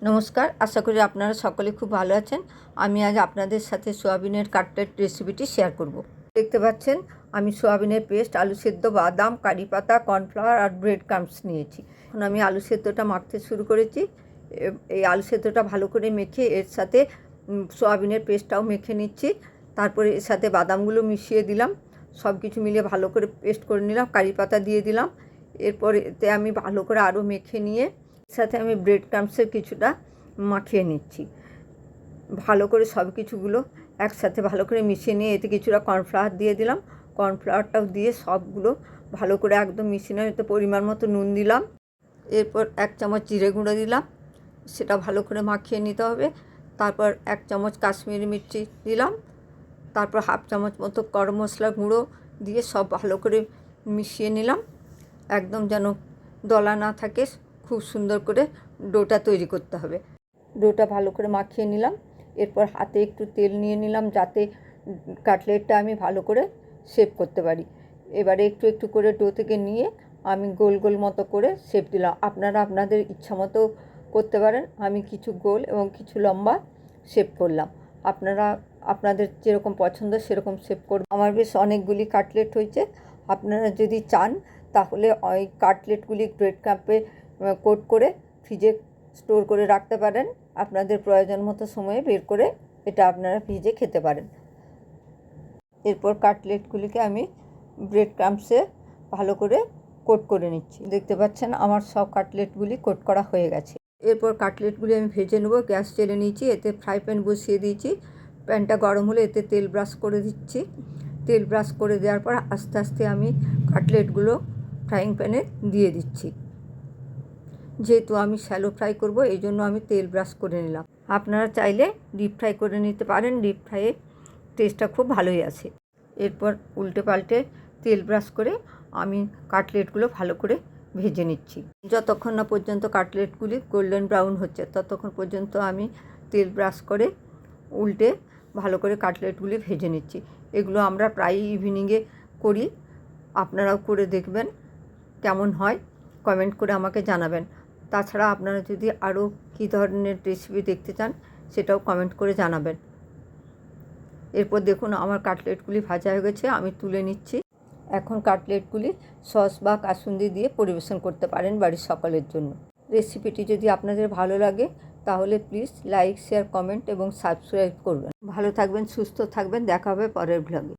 নমস্কার, আশা করি আপনারা সকলে খুব ভালো আছেন। আমি আজ আপনাদের সাথে সোয়াবিনের কাটলেট রেসিপিটি শেয়ার করব। দেখতে পাচ্ছেন আমি সোয়াবিনের পেস্ট, আলু সেদ্ধ, বাদাম, কারি পাতা, কর্নফ্লাওয়ার আর ব্রেড ক্রাম্বস নিয়েছি। এখন আমি আলু সেদ্ধটা মাখতে শুরু করেছি। এই আলু সেদ্ধটা ভালো করে মেখে এর সাথে সোয়াবিনের পেস্টটাও মেখে নিচ্ছি। তারপরে এর সাথে বাদামগুলো মিশিয়ে দিলাম, সব কিছু মিলিয়ে ভালো করে পেস্ট করে নিলাম, কারি পাতা দিয়ে দিলাম। এরপর এতে আমি ভালো করে আরও মেখে নিয়ে সাথে আমি ব্রেড ক্রাম্বসের কিছুটা মাখিয়ে নিচ্ছি। ভালো করে সব কিছুগুলো একসাথে ভালো করে মিশিয়ে নিয়ে এতে কিছুটা কর্নফ্লাওয়ার দিয়ে দিলাম। কর্নফ্লাওয়ারটাও দিয়ে সবগুলো ভালো করে একদম মিশিয়ে নিয়ে এতে পরিমাণ মতো নুন দিলাম। এরপর 1 চামচ জিরে গুঁড়ো দিলাম, সেটা ভালো করে মাখিয়ে নিতে হবে। তারপর 1 চামচ কাশ্মীরি মির্চি দিলাম। তারপর 1/2 চামচ মতো গরম মশলা গুঁড়ো দিয়ে সব ভালো করে মিশিয়ে নিলাম, একদম যেন দলা না থাকে। খুব সুন্দর করে ডোটা তৈরি করতে হবে। ডোটা ভালো করে মাখিয়ে নিলাম। এরপর হাতে একটু তেল নিয়ে নিলাম যাতে কাটলেটটা আমি ভালো করে শেপ করতে পারি। এবারে একটু একটু করে ডো থেকে নিয়ে আমি গোল গোল মতো করে শেপ দিলাম। আপনারা আপনাদের ইচ্ছা মতো করতে পারেন। আমি কিছু গোল এবং কিছু লম্বা শেপ করলাম। আপনারা আপনাদের যেরকম পছন্দ সেরকম শেপ করবেন। আমার বেশ অনেকগুলি কাটলেট হয়েছে। আপনারা যদি চান তাহলে ওই কাটলেটগুলি ব্রেড ক্রাম্বে কোট করে ফ্রিজে স্টোর করে রাখতে পারেন। আপনাদের প্রয়োজন মতো সময়ে বের করে এটা আপনারা ভেজে খেতে পারেন। এরপর কাটলেটগুলিকে আমি ব্রেড ক্রাম্বসে ভালো করে কোট করে নিচ্ছি। দেখতে পাচ্ছেন আমার সব কাটলেটগুলি কোট করা হয়ে গেছে। এরপর কাটলেটগুলি আমি ভেজে নেব। গ্যাস জ্বেলে নিয়েছি, এতে ফ্রাই প্যান বসিয়ে দিয়েছি। প্যানটা গরম হলে এতে তেল ব্রাশ করে দিচ্ছি। তেল ব্রাশ করে দেওয়ার পর আস্তে আস্তে আমি কাটলেটগুলো ফ্রাইং প্যানে দিয়ে দিচ্ছি। যেহেতু আমি শ্যালো ফ্রাই করব এই জন্য আমি তেল ব্রাশ করে নিলাম। আপনারা চাইলে ডিপ ফ্রাই করে নিতে পারেন, ডিপ ফ্রাইয়ে টেস্টটা খুব ভালোই আসে। এরপর উল্টে পাল্টে তেল ব্রাশ করে আমি কাটলেটগুলো ভালো করে ভেজে নিচ্ছি। যতক্ষণ না পর্যন্ত কাটলেটগুলি গোল্ডেন ব্রাউন হচ্ছে ততক্ষণ পর্যন্ত আমি তেল ব্রাশ করে উল্টে ভালো করে কাটলেটগুলি ভেজে নিচ্ছি। এগুলো আমরা প্রায়ই ইভিনিংয়ে করি, আপনারাও করে দেখবেন কেমন হয়, কমেন্ট করে আমাকে জানাবেন। তাছাড়া আপনারা যদি আরও কী ধরনের রেসিপি দেখতে চান সেটাও কমেন্ট করে জানাবেন। এরপর দেখুন আমার কাটলেটগুলি ভাজা হয়ে গেছে, আমি তুলে নিচ্ছি। এখন কাটলেটগুলি সস বা কাসুন্দি দিয়ে পরিবেশন করতে পারেন বাড়ির সকলের জন্য। রেসিপিটি যদি আপনাদের ভালো লাগে তাহলে প্লিজ লাইক, শেয়ার, কমেন্ট এবং সাবস্ক্রাইব করবেন। ভালো থাকবেন, সুস্থ থাকবেন। দেখা হবে পরের ব্লগে।